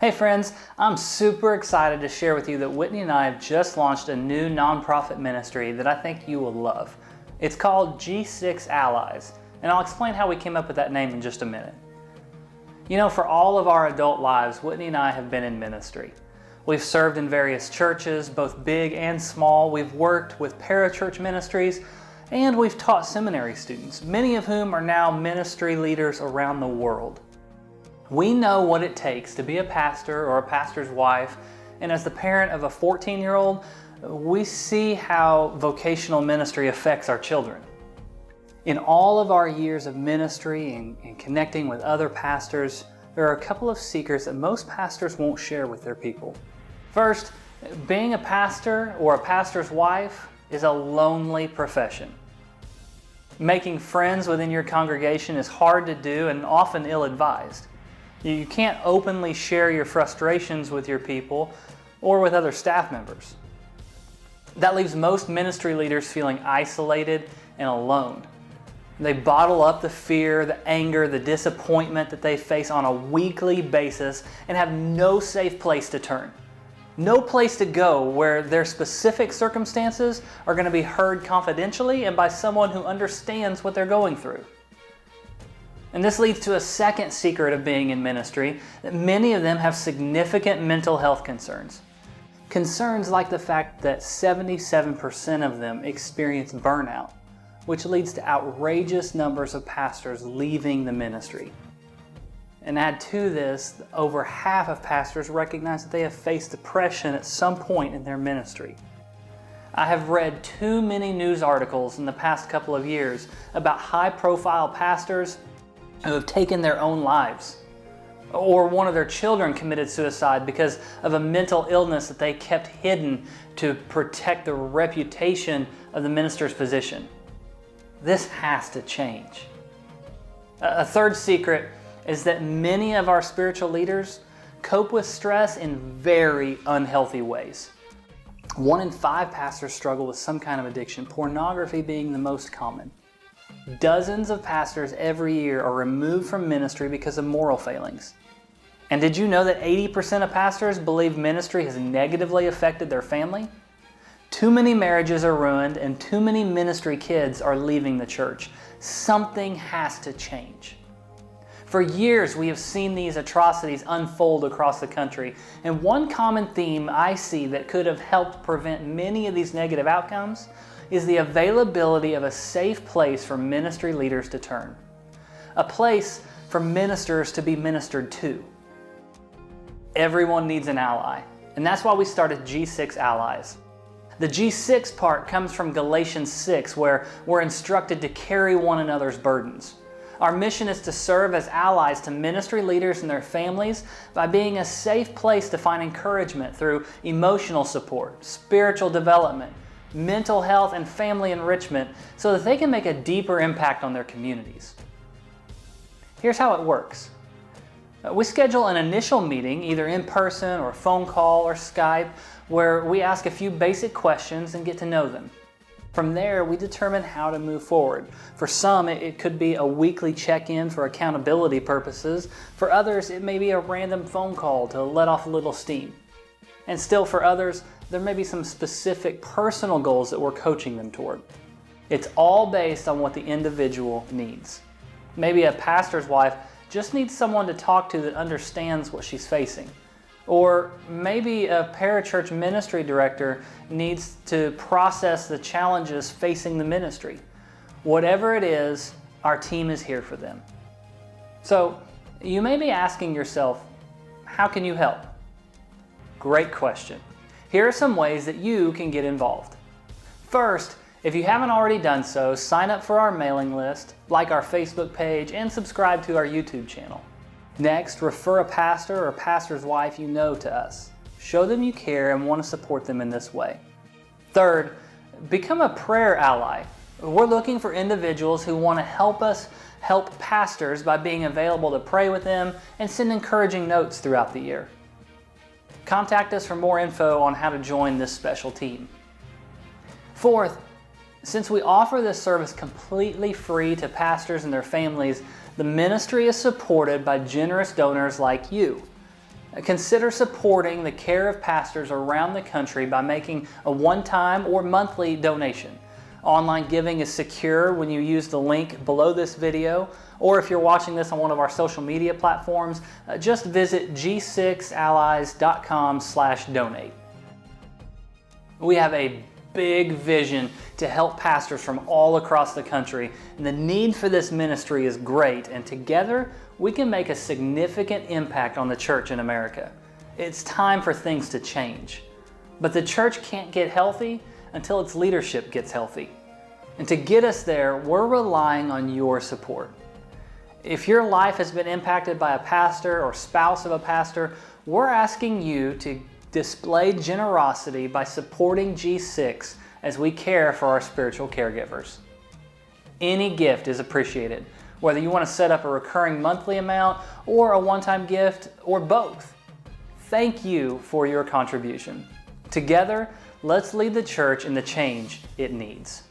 Hey friends, I'm super excited to share with you that Whitney and I have just launched a new nonprofit ministry that I think you will love. It's called G6 Allies, and I'll explain how we came up with that name in just a minute. You know, for all of our adult lives, Whitney and I have been in ministry. We've served in various churches, both big and small. We've worked with parachurch ministries, and we've taught seminary students, many of whom are now ministry leaders around the world. We know what it takes to be a pastor or a pastor's wife, and as the parent of a 14-year-old, we see how vocational ministry affects our children. In all of our years of ministry and connecting with other pastors, there are a couple of secrets that most pastors won't share with their people. First, being a pastor or a pastor's wife is a lonely profession. Making friends within your congregation is hard to do and often ill-advised. You can't openly share your frustrations with your people or with other staff members. That leaves most ministry leaders feeling isolated and alone. They bottle up the fear, the anger, the disappointment that they face on a weekly basis and have no safe place to turn. No place to go where their specific circumstances are going to be heard confidentially and by someone who understands what they're going through. And this leads to a second secret of being in ministry, that many of them have significant mental health concerns. Concerns like the fact that 77% of them experience burnout, which leads to outrageous numbers of pastors leaving the ministry. And add to this, over half of pastors recognize that they have faced depression at some point in their ministry. I have read too many news articles in the past couple of years about high-profile pastors who have taken their own lives, or one of their children committed suicide because of a mental illness that they kept hidden to protect the reputation of the minister's position. This has to change. A third secret is that many of our spiritual leaders cope with stress in very unhealthy ways. 1 in 5 pastors struggle with some kind of addiction, pornography being the most common. Dozens of pastors every year are removed from ministry because of moral failings. And did you know that 80% of pastors believe ministry has negatively affected their family? Too many marriages are ruined and too many ministry kids are leaving the church. Something has to change. For years, we have seen these atrocities unfold across the country, and one common theme I see that could have helped prevent many of these negative outcomes is the availability of a safe place for ministry leaders to turn. A place for ministers to be ministered to. Everyone needs an ally, and that's why we started G6 Allies. The G6 part comes from Galatians 6, where we're instructed to carry one another's burdens. Our mission is to serve as allies to ministry leaders and their families by being a safe place to find encouragement through emotional support, spiritual development, mental health, and family enrichment so that they can make a deeper impact on their communities. Here's how it works. We schedule an initial meeting, either in person or phone call or Skype, where we ask a few basic questions and get to know them. From there, we determine how to move forward. For some, it could be a weekly check-in for accountability purposes. For others, it may be a random phone call to let off a little steam. And still for others, there may be some specific personal goals that we're coaching them toward. It's all based on what the individual needs. Maybe a pastor's wife just needs someone to talk to that understands what she's facing. Or maybe a parachurch ministry director needs to process the challenges facing the ministry. Whatever it is, our team is here for them. So you may be asking yourself, how can you help? Great question. Here are some ways that you can get involved. First, if you haven't already done so, sign up for our mailing list, like our Facebook page, and subscribe to our YouTube channel. Next, refer a pastor or pastor's wife you know to us. Show them you care and want to support them in this way. Third, become a prayer ally. We're looking for individuals who want to help us help pastors by being available to pray with them and send encouraging notes throughout the year. Contact us for more info on how to join this special team. Fourth, since we offer this service completely free to pastors and their families, the ministry is supported by generous donors like you. Consider supporting the care of pastors around the country by making a one-time or monthly donation. Online giving is secure when you use the link below this video, or if you're watching this on one of our social media platforms, just visit g6allies.com/donate. We have a big vision to help pastors from all across the country, and the need for this ministry is great, and together we can make a significant impact on the church in America. It's time for things to change. But the church can't get healthy until its leadership gets healthy. And to get us there, we're relying on your support. If your life has been impacted by a pastor or spouse of a pastor, we're asking you to display generosity by supporting G6 as we care for our spiritual caregivers. Any gift is appreciated, whether you want to set up a recurring monthly amount or a one-time gift or both. Thank you for your contribution. Together, let's lead the church in the change it needs.